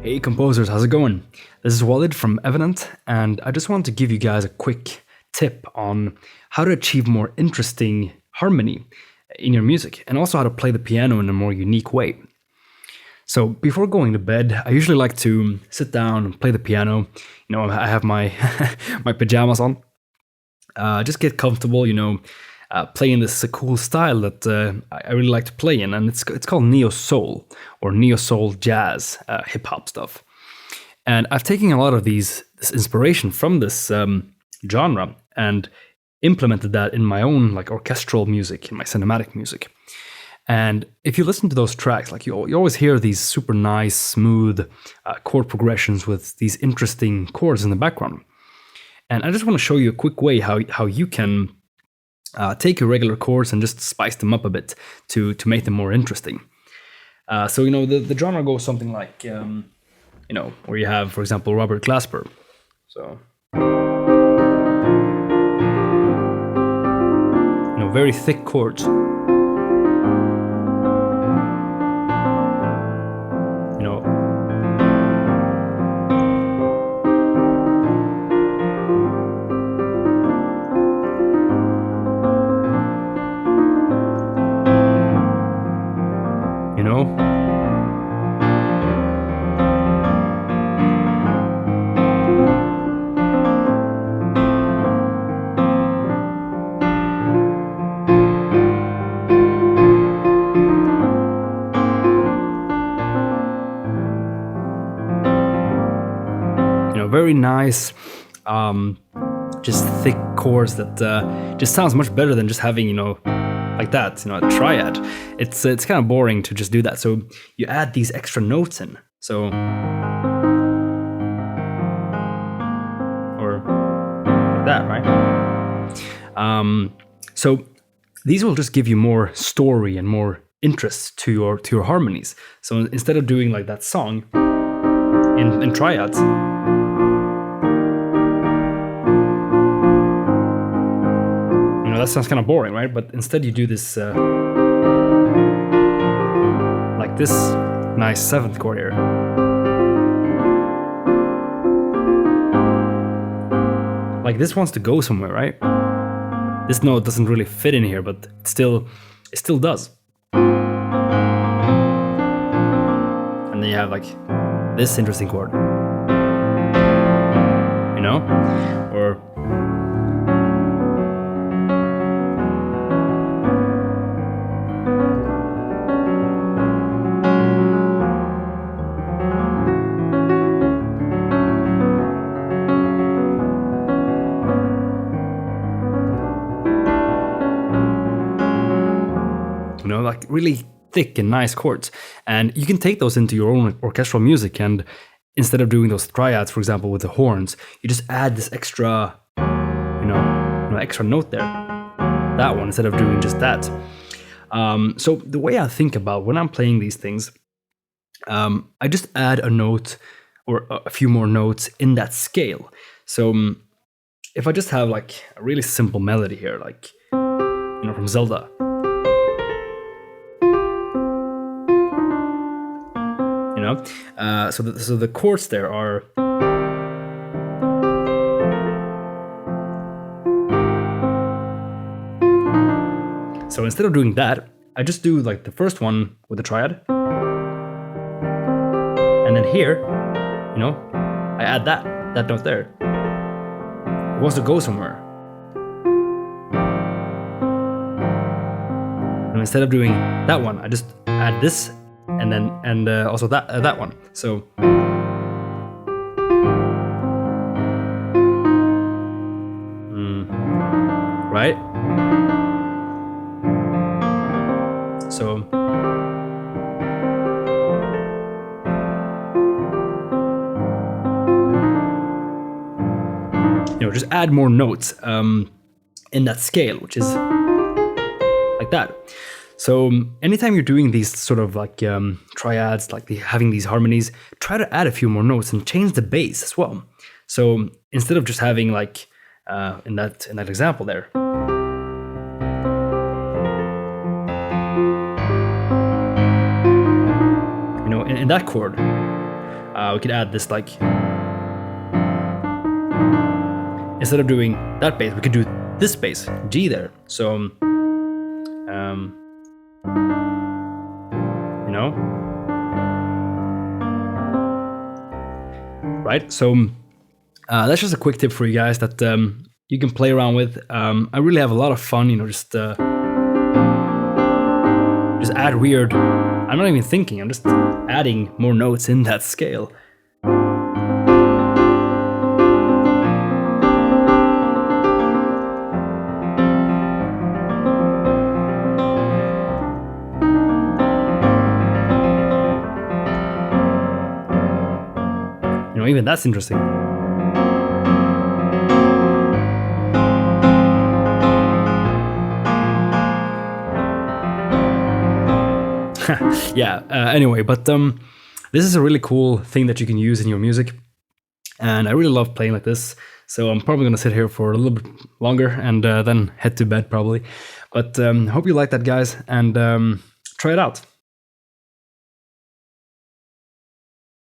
Hey composers, how's it going? This is Walid from Evenant, and I just want to give you guys a quick tip on how to achieve more interesting harmony in your music, and also how to play the piano in a more unique way. So before going to bed, I usually like to sit down and play the piano. I have my my pajamas on. Just get comfortable, playing this cool style that I really like to play in, and it's called neo soul or neo soul jazz, hip hop stuff. And I've taken a lot of this inspiration from this genre and implemented that in my own like orchestral music, in my cinematic music. And if you listen to those tracks, like you always hear these super nice, smooth chord progressions with these interesting chords in the background. And I just want to show you a quick way how you can take your regular chords and just spice them up a bit to make them more interesting. So the genre goes something like where you have, for example, Robert Glasper. So very thick chords. Very nice, just thick chords that just sounds much better than just having, like that, a triad. It's kind of boring to just do that. So you add these extra notes in. So, or like that, right? So these will just give you more story and more interest to your harmonies. So instead of doing like that song in triads, that sounds kind of boring, right? But instead you do this like this nice seventh chord here. Like this wants to go somewhere, right? This note doesn't really fit in here, but it still does. And then you have like this interesting chord, or like really thick and nice chords. And you can take those into your own orchestral music, and instead of doing those triads, for example, with the horns, you just add this extra, extra note there. That one, instead of doing just that. So the way I think about when I'm playing these things, I just add a note or a few more notes in that scale. So if I just have like a really simple melody here, like, from Zelda, so the chords there are, so instead of doing that, I just do like the first one with the triad, and then here, I add that note there. It wants to go somewhere. And instead of doing that one, I just add this. And then also that one. So right. So just add more notes in that scale, which is like that. So anytime you're doing these sort of like triads, like having these harmonies, try to add a few more notes and change the bass as well. So instead of just having like in that example there, in that chord, we could add this like, instead of doing that bass, we could do this bass, G there. So, you know, right? So that's just a quick tip for you guys that you can play around with. I really have a lot of fun, you know, just add weird. I'm not even thinking. I'm just adding more notes in that scale. You know, even that's interesting. Yeah, anyway, but this is a really cool thing that you can use in your music, and I really love playing like this, so I'm probably gonna sit here for a little bit longer and then head to bed probably. But hope you like that, guys, and try it out.